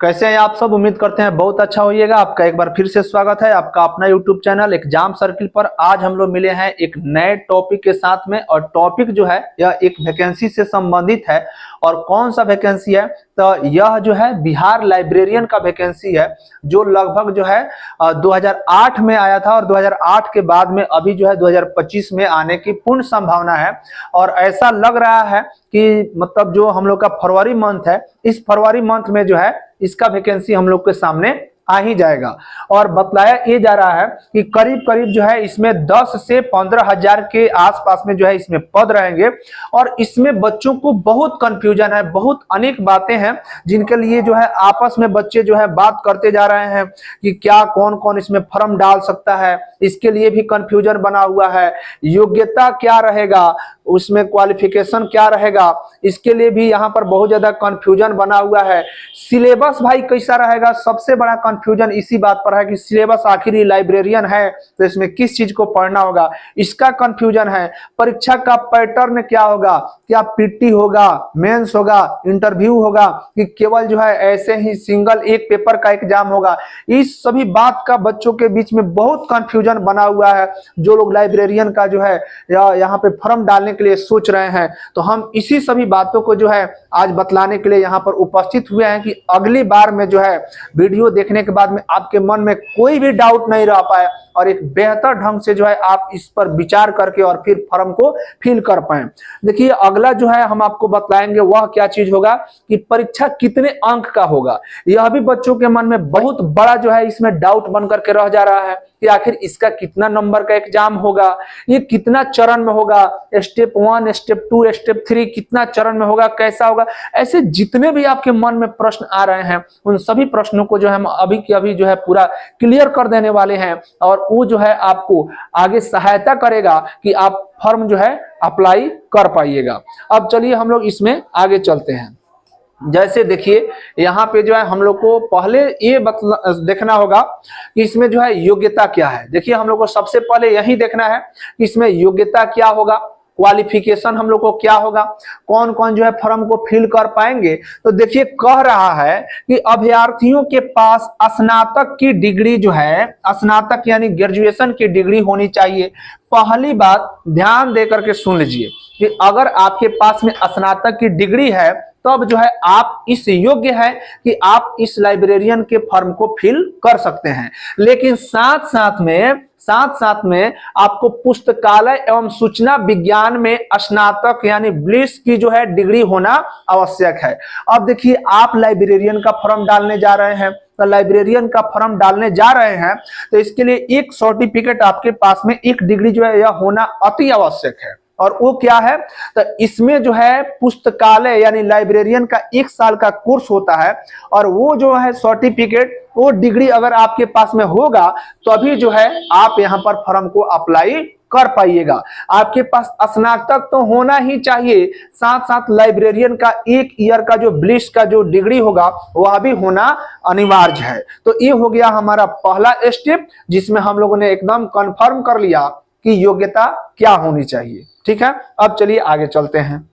कैसे हैं आप सब। उम्मीद करते हैं बहुत अच्छा होइएगा। आपका एक बार फिर से स्वागत है आपका अपना यूट्यूब चैनल एग्जाम सर्किल पर। आज हम लोग मिले हैं एक नए टॉपिक के साथ में, और टॉपिक जो है यह एक वैकेंसी से संबंधित है। और कौन सा वैकेंसी है, तो यह जो है बिहार लाइब्रेरियन का वैकेंसी है, जो लगभग जो है 2008 में आया था, और 2008 के बाद में अभी जो है 2025 में आने की पूर्ण संभावना है। और ऐसा लग रहा है कि मतलब जो हम लोग का फरवरी मंथ है, इस फरवरी मंथ में जो है इसका वैकेंसी हम लोग के सामने आ ही जाएगा। और बतलाया ये जा रहा है कि करीब करीब जो है इसमें 10 से 15 हजार के आसपास में जो है इसमें पद रहेंगे। और इसमें बच्चों को बहुत कंफ्यूजन है, बहुत अनेक बातें हैं जिनके लिए जो है आपस में बच्चे जो है बात करते जा रहे हैं कि क्या कौन कौन इसमें फॉर्म डाल सकता है। इसके लिए भी कंफ्यूजन बना हुआ है। योग्यता क्या रहेगा, उसमें क्वालिफिकेशन क्या रहेगा, इसके लिए भी यहाँ पर बहुत ज्यादा कंफ्यूजन बना हुआ है। सिलेबस भाई कैसा रहेगा, सबसे बड़ा कंफ्यूजन इसी बात पर है कि सिलेबस आखिर ही लाइब्रेरियन है तो इसमें किस चीज को पढ़ना होगा, इसका कंफ्यूजन है। परीक्षा का पैटर्न क्या होगा, क्या पीटी होगा, मेंस होगा, इंटरव्यू होगा, कि केवल जो है ऐसे ही सिंगल एक पेपर का एग्जाम होगा। इस सभी बात का बच्चों के बीच में बहुत कंफ्यूजन बना हुआ है। जो लोग लाइब्रेरियन का जो है यहाँ पे फॉर्म डालने के लिए सोच रहे हैं, तो हम इसी सभी बातों को जो है आज बतलाने के लिए यहाँ पर उपस्थित हुए हैं कि अगली बार में जो है वीडियो देखने के बाद में आपके मन में कोई भी डाउट नहीं रह पाए, और एक बेहतर ढंग से जो है आप इस पर विचार करके और फिर फॉर्म को फिल कर पाए। देखिए अगला जो है हम आपको बतलाएंगे वह क्या चीज होगा कि परीक्षा कितने अंक का होगा। यह भी बच्चों के मन में बहुत बड़ा जो है इसमें डाउट बन करके रह जा रहा है कि आखिर इसका कितना नंबर का एग्जाम होगा, ये कितना चरण में होगा, स्टेप 1, स्टेप 2, स्टेप 3 कितना चरण में होगा, कैसा होगा। ऐसे जितने भी आपके मन में प्रश्न आ रहे हैं उन सभी प्रश्नों को जो है हम अभी के अभी जो है पूरा क्लियर कर देने वाले हैं, और वो जो है आपको आगे सहायता करेगा कि आप फॉर्म जो है अप्लाई कर पाइएगा। अब चलिए हम लोग इसमें आगे चलते हैं। जैसे देखिए यहाँ पे जो है हम लोग को पहले ये देखना होगा कि इसमें जो है योग्यता क्या है। देखिए हम लोग को सबसे पहले यही देखना है कि इसमें योग्यता क्या होगा, क्वालिफिकेशन हम लोग को क्या होगा, कौन कौन जो है फॉर्म को फिल कर पाएंगे। तो देखिए कह रहा है कि अभ्यर्थियों के पास स्नातक की डिग्री जो है, स्नातक यानी ग्रेजुएशन की डिग्री होनी चाहिए। पहली बात ध्यान दे करके सुन लीजिए कि अगर आपके पास में स्नातक की डिग्री है तब जो है आप इस योग्य है कि आप इस लाइब्रेरियन के फॉर्म को फिल कर सकते हैं। लेकिन साथ साथ में आपको पुस्तकालय एवं सूचना विज्ञान में स्नातक यानी ब्लिस की जो है डिग्री होना आवश्यक है। अब देखिए आप लाइब्रेरियन का फॉर्म डालने जा रहे हैं, तो लाइब्रेरियन का फॉर्म डालने जा रहे हैं तो इसके लिए एक सर्टिफिकेट आपके पास में, एक डिग्री जो है यह होना अति आवश्यक है। और वो क्या है, तो इसमें जो है पुस्तकालय यानी लाइब्रेरियन का 1 साल का कोर्स होता है, और वो जो है सर्टिफिकेट, वो डिग्री अगर आपके पास में होगा तभी जो है आप यहाँ पर फॉर्म को अप्लाई कर पाइएगा। आपके पास स्नातक तो होना ही चाहिए, साथ साथ लाइब्रेरियन का 1 ईयर का जो ब्लिस का जो डिग्री होगा वह भी होना अनिवार्य है। तो ये हो गया हमारा पहला स्टेप, जिसमें हम लोगों ने एकदम कंफर्म कर लिया कि योग्यता क्या होनी चाहिए। ठीक है, अब चलिए आगे चलते हैं।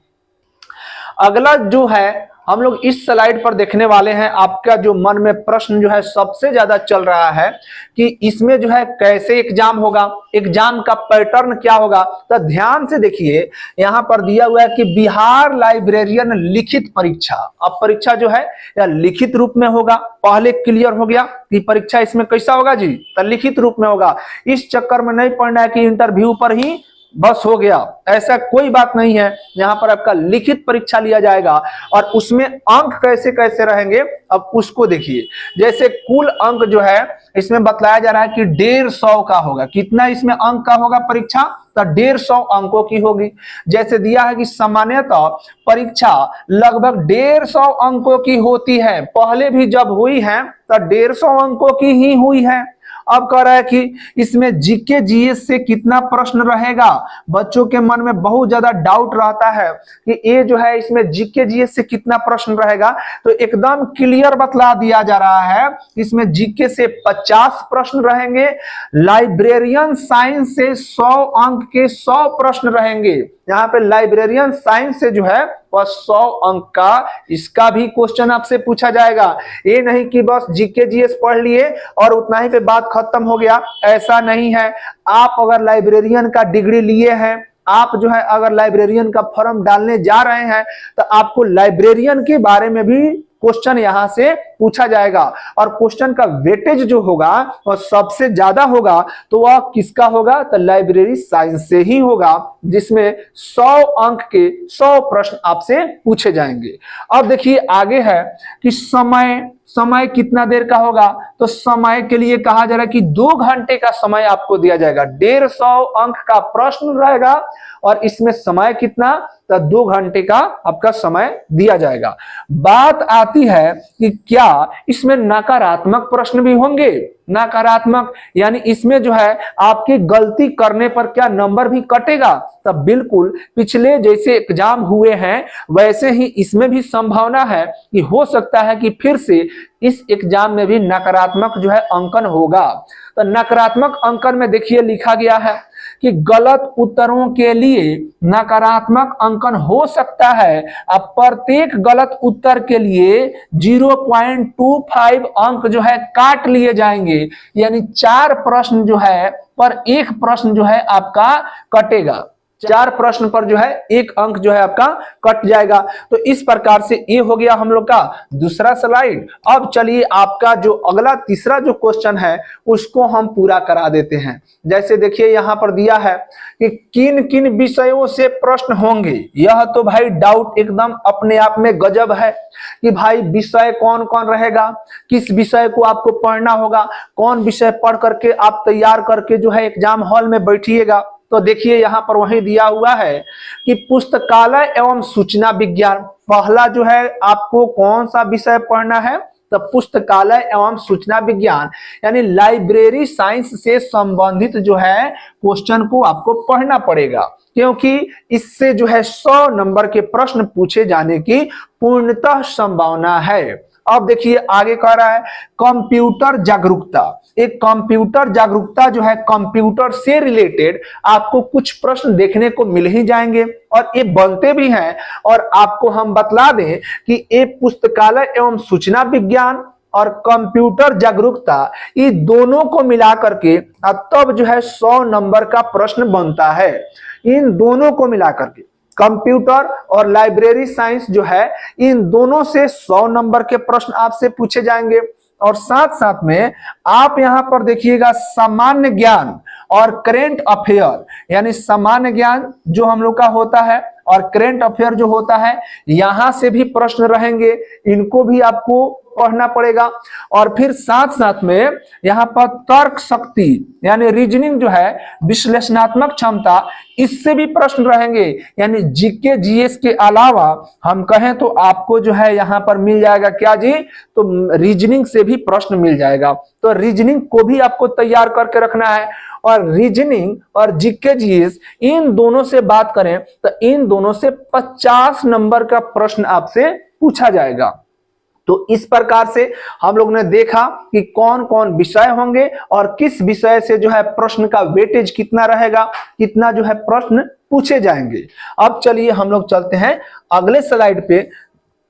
अगला जो है हम लोग इस स्लाइड पर देखने वाले हैं, आपका जो मन में प्रश्न जो है सबसे ज्यादा चल रहा है कि इसमें जो है कैसे एग्जाम होगा, एग्जाम का पैटर्न क्या होगा। तो ध्यान से देखिए यहाँ पर दिया हुआ है कि बिहार लाइब्रेरियन लिखित परीक्षा। अब परीक्षा जो है यह लिखित रूप में होगा। पहले क्लियर हो गया कि परीक्षा इसमें कैसा होगा जी, तो लिखित रूप में होगा। इस चक्कर में नहीं पढ़ना है कि इंटरव्यू पर ही बस हो गया, ऐसा कोई बात नहीं है। यहाँ पर आपका लिखित परीक्षा लिया जाएगा, और उसमें अंक कैसे कैसे रहेंगे अब उसको देखिए। जैसे कुल अंक जो है इसमें बतलाया जा रहा है कि 150 का होगा। कितना इसमें अंक का होगा परीक्षा, तो 150 अंकों की होगी। जैसे दिया है कि सामान्यतः परीक्षा लगभग 150 अंकों की होती है, पहले भी जब हुई है तो 150 अंकों की ही हुई है। अब कह रहा है कि इसमें जीके जीएस से कितना प्रश्न रहेगा। बच्चों के मन में बहुत ज्यादा डाउट रहता है कि ये जो है इसमें जीके जीएस से कितना प्रश्न रहेगा, तो एकदम क्लियर बतला दिया जा रहा है। इसमें जीके से 50 प्रश्न रहेंगे, लाइब्रेरियन साइंस से 100 अंक के 100 प्रश्न रहेंगे। यहाँ पे लाइब्रेरियन साइंस से जो है पर 100 अंक का इसका भी क्वेश्चन आपसे पूछा जाएगा। ये नहीं कि बस जीके जीएस पढ़ लिए और उतना ही पे बात खत्म हो गया, ऐसा नहीं है। आप अगर लाइब्रेरियन का डिग्री लिए हैं, आप जो है अगर लाइब्रेरियन का फॉर्म डालने जा रहे हैं, तो आपको लाइब्रेरियन के बारे में भी क्वेश्चन यहां से पूछा जाएगा। और क्वेश्चन का वेटेज जो होगा वो सबसे ज्यादा होगा, तो वह किसका होगा? तो लाइब्रेरी साइंस से ही होगा, जिसमें 100 अंक के 100 प्रश्न आपसे पूछे जाएंगे। अब देखिए आगे है कि समय कितना देर का होगा? तो समय के लिए कहा जा रहा है कि 2 घंटे का समय आपको दिया जाएगा। 150 अंक का प्रश्न रहेगा और इसमें समय कितना? तो 2 घंटे का आपका समय दिया जाएगा। बात आती है कि क्या इसमें नकारात्मक प्रश्न भी होंगे? नकारात्मक यानी इसमें जो है आपकी गलती करने पर क्या नंबर भी कटेगा? तब बिल्कुल पिछले जैसे एग्जाम हुए हैं वैसे ही इसमें भी संभावना है कि हो सकता है कि फिर से इस एग्जाम में भी नकारात्मक जो है अंकन होगा। तो नकारात्मक अंकन में देखिए लिखा गया है कि गलत उत्तरों के लिए नकारात्मक अंकन हो सकता है। अब प्रत्येक गलत उत्तर के लिए 0.25 अंक जो है काट लिए जाएंगे, यानी 4 प्रश्न जो है पर 1 प्रश्न जो है आपका कटेगा। 4 प्रश्न पर जो है 1 अंक जो है आपका कट जाएगा। तो इस प्रकार से ये हो गया हम लोग का दूसरा स्लाइड। अब चलिए आपका जो अगला तीसरा जो क्वेश्चन है उसको हम पूरा करा देते हैं। जैसे देखिए यहाँ पर दिया है कि किन किन विषयों से प्रश्न होंगे। यह तो भाई डाउट एकदम अपने आप में गजब है कि भाई विषय कौन कौन रहेगा, किस विषय को आपको पढ़ना होगा, कौन विषय पढ़ करके आप तैयार करके जो है एग्जाम हॉल में बैठिएगा। तो देखिए यहाँ पर वही दिया हुआ है कि पुस्तकालय एवं सूचना विज्ञान, पहला जो है आपको कौन सा विषय पढ़ना है? तो पुस्तकालय एवं सूचना विज्ञान यानी लाइब्रेरी साइंस से संबंधित जो है क्वेश्चन को आपको पढ़ना पड़ेगा, क्योंकि इससे जो है 100 नंबर के प्रश्न पूछे जाने की पूर्णतः संभावना है। अब देखिए आगे कह रहा है कंप्यूटर जागरूकता। एक कंप्यूटर जागरूकता जो है कंप्यूटर से रिलेटेड आपको कुछ प्रश्न देखने को मिल ही जाएंगे और ये बनते भी हैं। और आपको हम बतला दें कि ये पुस्तकालय एवं सूचना विज्ञान और कंप्यूटर जागरूकता ये दोनों को मिला करके तब जो है 100 नंबर का प्रश्न बनता है। इन दोनों को मिला करके कंप्यूटर और लाइब्रेरी साइंस जो है इन दोनों से 100 नंबर के प्रश्न आपसे पूछे जाएंगे। और साथ साथ में आप यहां पर देखिएगा सामान्य ज्ञान और करेंट अफेयर, यानी सामान्य ज्ञान जो हम लोग का होता है और करेंट अफेयर जो होता है यहां से भी प्रश्न रहेंगे, इनको भी आपको पढ़ना पड़ेगा। और फिर साथ साथ में यहाँ पर तर्क शक्ति यानी रीजनिंग जो है विश्लेषणात्मक क्षमता, इससे भी प्रश्न रहेंगे। यानी जीके जीएस के अलावा हम कहें तो आपको जो है यहाँ पर मिल जाएगा क्या जी? तो रीजनिंग से भी प्रश्न मिल जाएगा। तो रीजनिंग को भी आपको तैयार करके रखना है। और रीजनिंग और जीके जीएस इन दोनों से बात करें तो इन दोनों से 50 नंबर का प्रश्न आपसे पूछा जाएगा। तो इस प्रकार से हम लोग ने देखा कि कौन कौन विषय होंगे और किस विषय से जो है प्रश्न का वेटेज कितना रहेगा, कितना जो है प्रश्न पूछे जाएंगे। अब चलिए हम लोग चलते हैं अगले स्लाइड पे।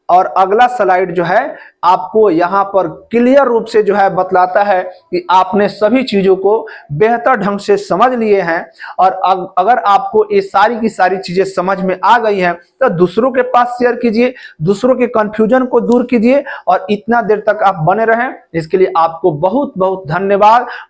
और अगला स्लाइड जो है आपको यहाँ पर क्लियर रूप से जो है बतलाता है कि आपने सभी चीजों को बेहतर ढंग से समझ लिए हैं। और अगर आपको ये सारी की सारी चीजें समझ में आ गई हैं तो दूसरों के पास शेयर कीजिए, दूसरों के कंफ्यूजन को दूर कीजिए। और इतना देर तक आप बने रहें इसके लिए आपको बहुत बहुत धन्यवाद।